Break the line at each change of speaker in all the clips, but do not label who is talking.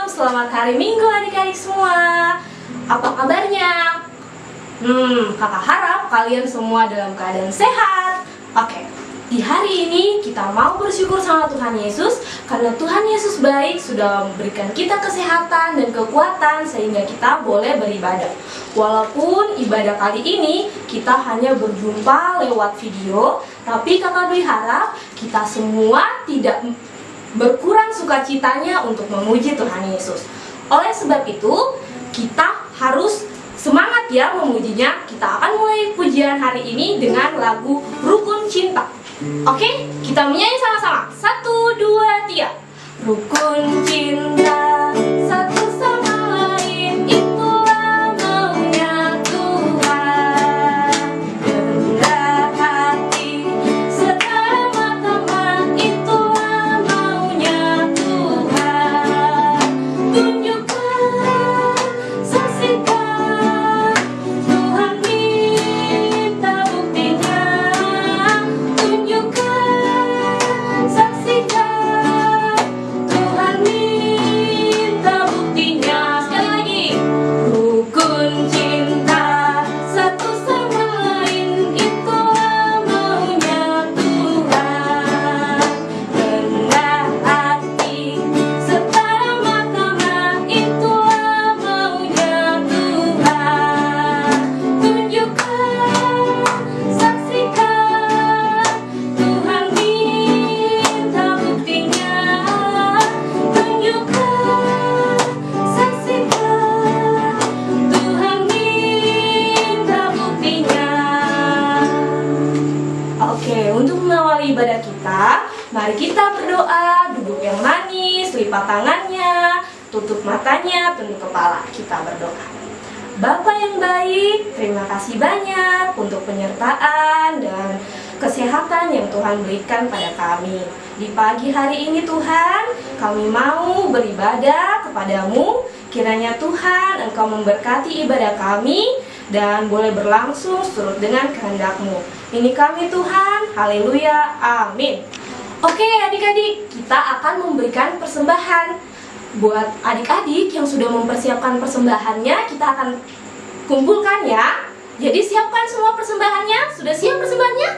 selamat hari Minggu adik-adik semua. Apa kabarnya? Kakak harap kalian semua dalam keadaan sehat. Oke, di hari ini kita mau bersyukur sama Tuhan Yesus karena Tuhan Yesus baik, sudah memberikan kita kesehatan dan kekuatan sehingga kita boleh beribadah. Walaupun ibadah kali ini kita hanya berjumpa lewat video, tapi kakak Dwi harap kita semua tidak berkurang sukacitanya untuk memuji Tuhan Yesus. Oleh sebab itu, kita harus semangat ya memujinya. Kita akan mulai pujian hari ini dengan lagu Rukun Cinta. Oke, kita menyanyi sama-sama. 1, 2, 3. Rukun cinta satu sama lain, itulah maunya Tuhan. Rendah hati, setara mata, itulah maunya Tuhan. Tunjukkan, saksikan, Tuhan minta buktinya. Tunjukkan, saksikan, Tuhan minta buktinya. Sekali lagi. Rukun cinta satu sama lain, itulah maunya Tuhan. Rendah hati, setara mata, itulah maunya Tuhan. Tunjukkan, saksikan, Tuhan minta buktinya. Tunjukkan, saksikan, Tuhan minta buktinya. Oke, untuk mengawali ibadah kita, mari kita berdoa. Duduk yang manis, lipat tangannya, tutup matanya, tunduk kepala. Kita berdoa. Bapa yang baik, terima kasih banyak untuk penyertaan dan kesehatan yang Tuhan berikan pada kami. Di pagi hari ini Tuhan, kami mau beribadah kepadamu. Kiranya Tuhan, Engkau memberkati ibadah kami dan boleh berlangsung seturut dengan kehendak-Mu. Ini kami Tuhan, haleluya, amin. Oke adik-adik, kita akan memberikan persembahan. Buat adik-adik yang sudah mempersiapkan persembahannya, kita akan kumpulkan ya. Jadi siapkan semua persembahannya. Sudah siap persembahannya?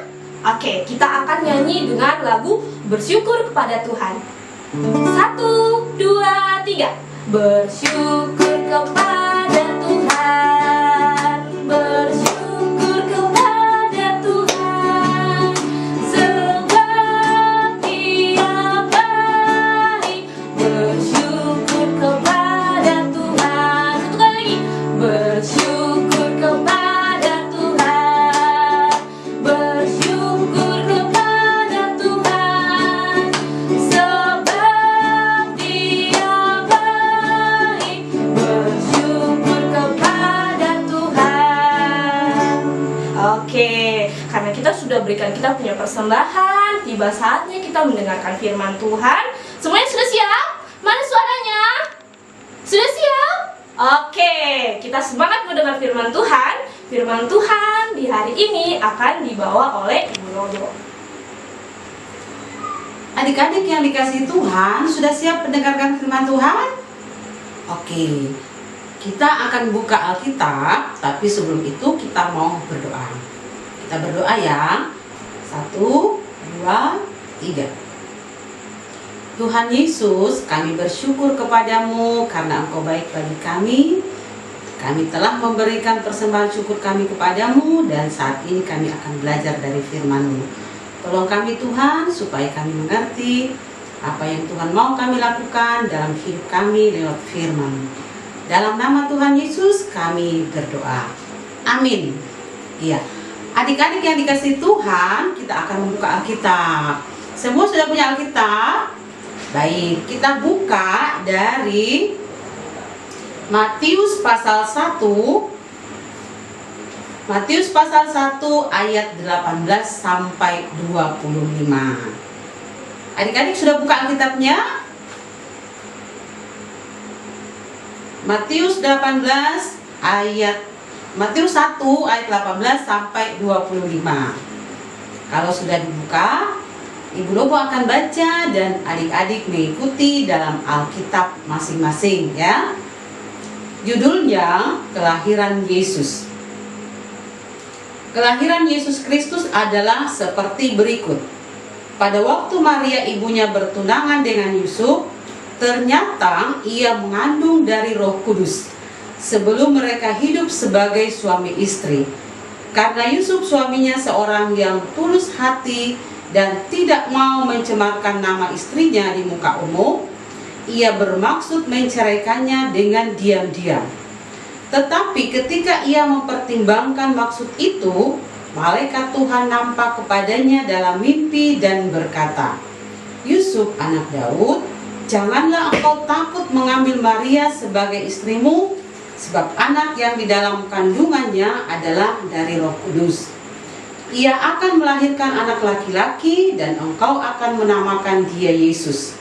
Oke, kita akan nyanyi dengan lagu Bersyukur kepada Tuhan. 1, 2, 3. Bersyukur kepada Tuhan, bersyukur kepada Tuhan, sebab Dia baik. Bersyukur kepada Tuhan. Satu kali lagi. Bersyukur kepada Tuhan, bersyukur kepada Tuhan, sebab Dia baik. Bersyukur kepada Tuhan. Oke, karena kita sudah berikan kita punya persembahan, tiba saatnya kita mendengarkan firman Tuhan. Semuanya sudah siap? Mana suaranya? Sudah siap? Oke, kita semangat mendengar firman Tuhan. Firman Tuhan di hari ini akan dibawa oleh Ibu Nodo.
Adik-adik yang dikasihi Tuhan, sudah siap mendengarkan firman Tuhan? Oke, kita akan buka Alkitab, tapi sebelum itu kita mau berdoa. Kita berdoa ya. 1, 2, 3. Tuhan Yesus, kami bersyukur kepadamu karena Engkau baik bagi kami. Kami telah memberikan persembahan syukur kami kepadamu dan saat ini kami akan belajar dari firman-Mu. Tolong kami Tuhan supaya kami mengerti apa yang Tuhan mau kami lakukan dalam hidup kami lewat firman-Mu. Dalam nama Tuhan Yesus kami berdoa. Amin. Iya. Adik-adik yang dikasihi Tuhan, kita akan membuka Alkitab. Semua sudah punya Alkitab? Baik, kita buka dari Matius pasal 1. Matius pasal 1 ayat 18 sampai 25. Adik-adik sudah buka Alkitabnya? Matius 1 ayat 18 sampai 25. Kalau sudah dibuka, Ibu Lobo akan baca dan adik-adik mengikuti dalam Alkitab masing-masing ya. Judulnya Kelahiran Yesus. Kelahiran Yesus Kristus adalah seperti berikut. Pada waktu Maria ibunya bertunangan dengan Yusuf, ternyata ia mengandung dari Roh Kudus sebelum mereka hidup sebagai suami istri. Karena Yusuf suaminya seorang yang tulus hati dan tidak mau mencemarkan nama istrinya di muka umum, ia bermaksud menceraikannya dengan diam-diam. Tetapi ketika ia mempertimbangkan maksud itu, malaikat Tuhan nampak kepadanya dalam mimpi dan berkata, "Yusuf anak Daud, janganlah engkau takut mengambil Maria sebagai istrimu, sebab anak yang di dalam kandungannya adalah dari Roh Kudus. Ia akan melahirkan anak laki-laki dan engkau akan menamakan dia Yesus,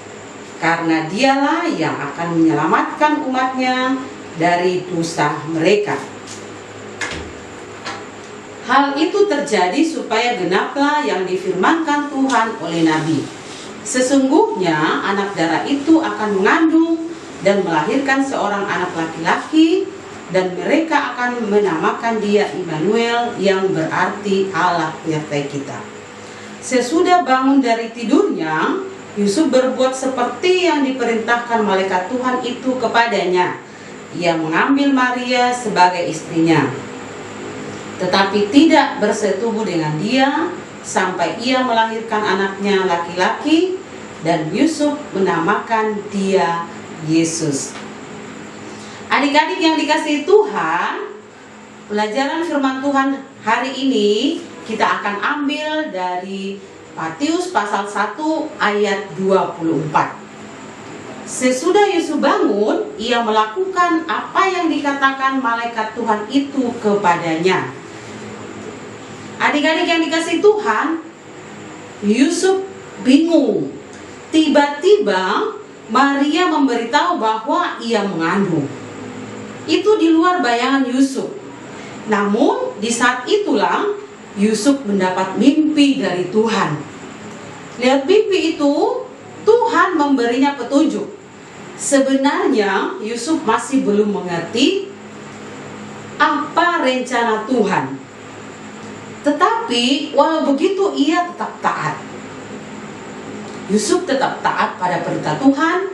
karena dialah yang akan menyelamatkan umatnya dari dosa mereka." Hal itu terjadi supaya genaplah yang difirmankan Tuhan oleh Nabi. Sesungguhnya anak darah itu akan mengandung dan melahirkan seorang anak laki-laki, dan mereka akan menamakan dia Immanuel, yang berarti Allah menyertai kita. Sesudah bangun dari tidurnya, Yusuf berbuat seperti yang diperintahkan malaikat Tuhan itu kepadanya. Ia mengambil Maria sebagai istrinya, tetapi tidak bersetubuh dengan dia sampai ia melahirkan anaknya laki-laki, dan Yusuf menamakan dia Yesus. Adik-adik yang dikasihi Tuhan, pelajaran firman Tuhan hari ini kita akan ambil dari Matius pasal 1 ayat 24. Sesudah Yusuf bangun, ia melakukan apa yang dikatakan malaikat Tuhan itu kepadanya. Adik-adik yang dikasihi Tuhan, Yusuf bingung. Tiba-tiba Maria memberitahu bahwa ia mengandung. Itu di luar bayangan Yusuf. Namun di saat itulah Yusuf mendapat mimpi dari Tuhan. Lihat mimpi itu, Tuhan memberinya petunjuk. Sebenarnya Yusuf masih belum mengerti apa rencana Tuhan. Tetapi walau begitu ia tetap taat. Yusuf tetap taat pada perintah Tuhan,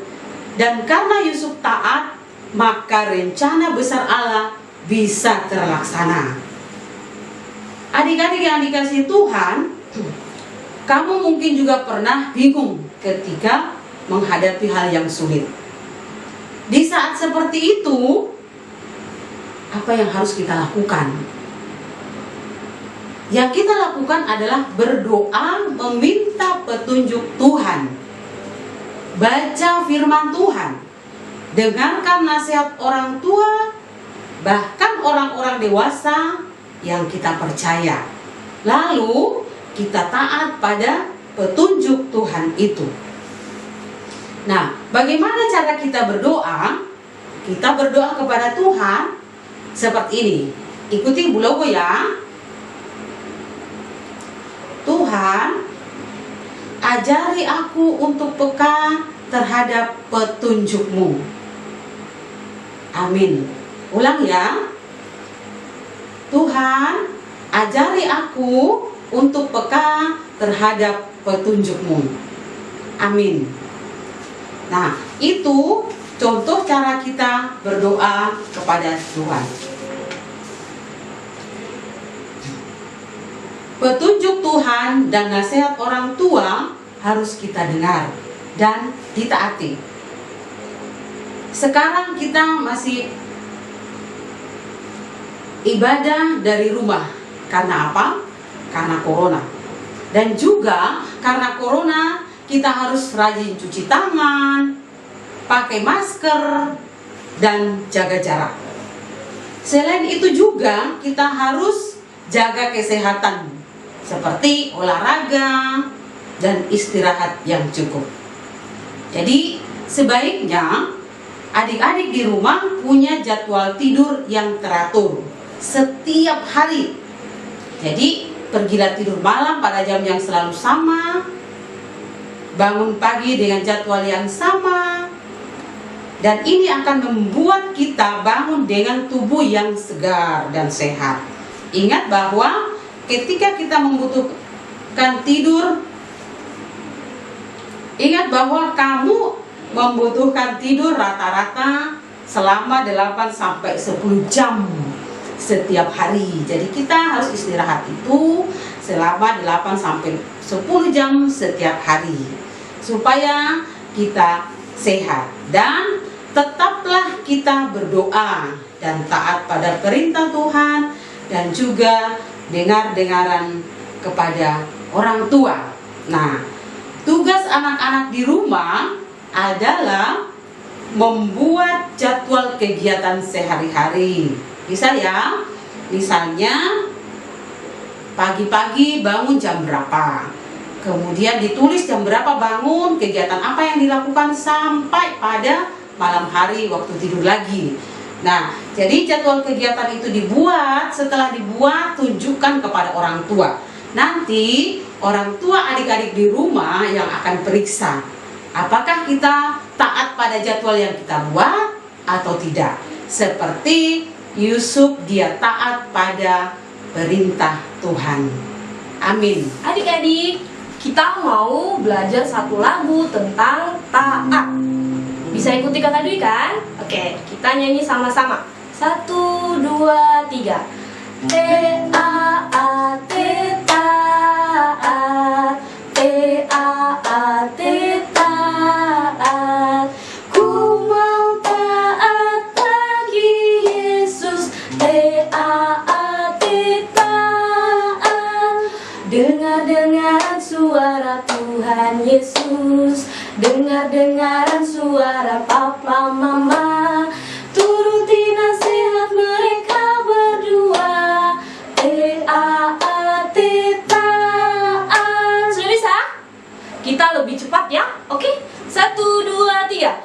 dan karena Yusuf taat, maka rencana besar Allah bisa terlaksana. Adik-adik yang dikasihi Tuhan, kamu mungkin juga pernah bingung ketika menghadapi hal yang sulit. Di saat seperti itu, apa yang harus kita lakukan? Yang kita lakukan adalah berdoa meminta petunjuk Tuhan. Baca firman Tuhan. Dengarkan nasihat orang tua, bahkan orang-orang dewasa yang kita percaya. Lalu kita taat pada petunjuk Tuhan itu. Nah, bagaimana cara kita berdoa? Kita berdoa kepada Tuhan seperti ini. Ikuti Bu Lobo ya. Tuhan, ajari aku untuk peka terhadap petunjuk-Mu. Amin. Ulang ya. Tuhan, ajari aku untuk peka terhadap petunjuk-Mu. Amin. Nah, itu contoh cara kita berdoa kepada Tuhan. Petunjuk Tuhan dan nasihat orang tua harus kita dengar dan ditaati. Sekarang kita masih ibadah dari rumah. Karena apa? Karena corona. Dan juga karena corona, kita harus rajin cuci tangan, pakai masker, dan jaga jarak. Selain itu juga kita harus jaga kesehatan, seperti olahraga dan istirahat yang cukup. Jadi sebaiknya adik-adik di rumah punya jadwal tidur yang teratur setiap hari. Jadi pergilah tidur malam pada jam yang selalu sama, bangun pagi dengan jadwal yang sama. Dan ini akan membuat kita bangun dengan tubuh yang segar dan sehat. Ingat bahwa ketika kita membutuhkan tidur, ingat bahwa kamu membutuhkan tidur rata-rata selama 8 sampai 10 jam setiap hari. Jadi kita harus istirahat itu selama 8 sampai 10 jam setiap hari supaya kita sehat. Dan tetaplah kita berdoa dan taat pada perintah Tuhan dan juga dengar-dengaran kepada orang tua. Nah, tugas anak-anak di rumah adalah membuat jadwal kegiatan sehari-hari. Bisa ya? Misalnya pagi-pagi bangun jam berapa, kemudian ditulis jam berapa bangun, kegiatan apa yang dilakukan sampai pada malam hari waktu tidur lagi. Nah, jadi jadwal kegiatan itu dibuat, setelah dibuat tunjukkan kepada orang tua. Nanti orang tua adik-adik di rumah yang akan periksa apakah kita taat pada jadwal yang kita buat atau tidak. Seperti Yusuf, dia taat pada perintah Tuhan. Amin.
Adik-adik, kita mau belajar satu lagu tentang taat. Bisa ikuti Kakak Dwi kan? Oke, kita nyanyi sama-sama. 1, 2, 3. T-A-A-T, taat. T-A-A-T, taat. Ku mau taat bagi Yesus. T-A-A-T, taat. Dengar-dengaran suara Tuhan Yesus, dengar-dengaran suara papa mama, turuti nasihat mereka berdua. T-A-A-T, taat. Sudah bisa? Kita lebih cepat ya, oke? 1, 2, 3.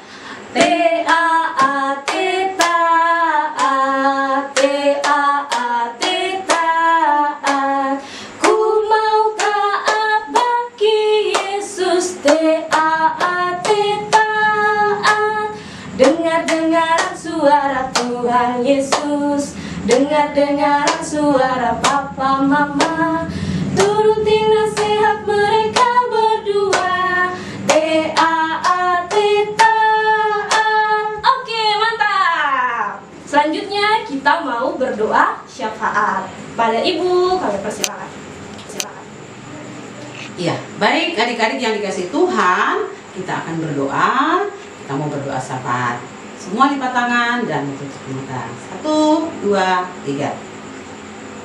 T-A-A-T, taat. T-A-A-T, taat. Ku mau taat bagi Yesus. T-A-A-T, taat. Dengar-dengaran suara Tuhan Yesus, dengar-dengaran suara papa mama, turuti nasihat mereka berdua. T-A-A-T, taat. Oke, mantap. Selanjutnya kita mau berdoa syafaat. Pada Ibu, kami persilakan. Silakan.
Iya, baik adik-adik yang dikasih Tuhan, kita akan berdoa. Kita mau berdoa syafaat. Semua lipat tangan dan tutup mata. 1, 2, 3.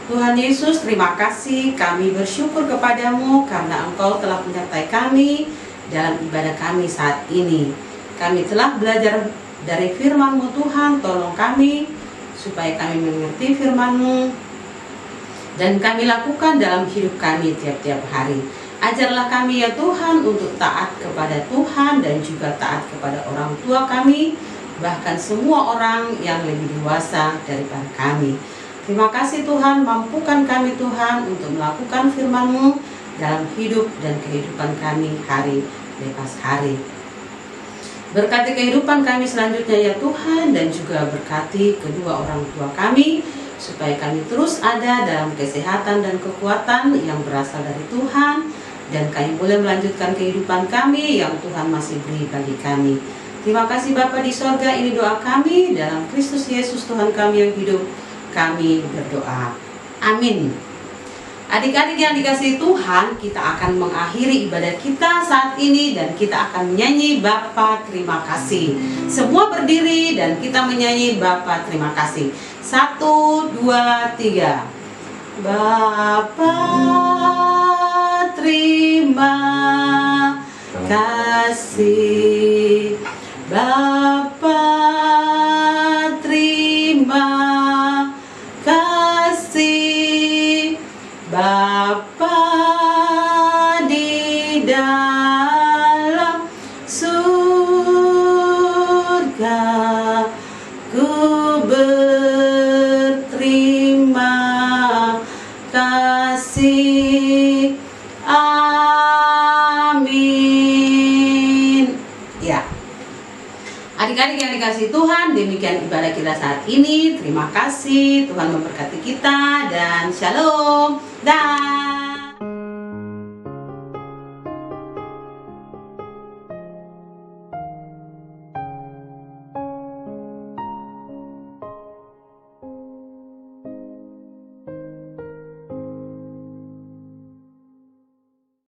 Tuhan Yesus, terima kasih. Kami bersyukur kepadamu karena Engkau telah menyertai kami dalam ibadah kami saat ini. Kami telah belajar dari firman-Mu Tuhan. Tolong kami supaya kami mengerti firman-Mu dan kami lakukan dalam hidup kami tiap-tiap hari. Ajarlah kami ya Tuhan untuk taat kepada Tuhan dan juga taat kepada orang tua kami, bahkan semua orang yang lebih dewasa daripada kami. Terima kasih Tuhan, mampukan kami Tuhan untuk melakukan firman-Mu dalam hidup dan kehidupan kami hari lepas hari. Berkati kehidupan kami selanjutnya ya Tuhan, dan juga berkati kedua orang tua kami, supaya kami terus ada dalam kesehatan dan kekuatan yang berasal dari Tuhan, dan kami boleh melanjutkan kehidupan kami yang Tuhan masih beri bagi kami. Terima kasih Bapa di sorga, ini doa kami dalam Kristus Yesus Tuhan kami yang hidup, kami berdoa. Amin. Adik-adik yang dikasihi Tuhan, kita akan mengakhiri ibadah kita saat ini dan kita akan menyanyi Bapa terima kasih. Semua berdiri dan kita menyanyi Bapa terima kasih. 1, 2, 3. Bapa terima kasih. Bapa terima kasih. Bapa di dalam surga, ku berterima kasih. Amin. adik-adik yang dikasihi Tuhan, demikian ibadah kita saat ini. Terima kasih, Tuhan memberkati kita dan shalom. Dah.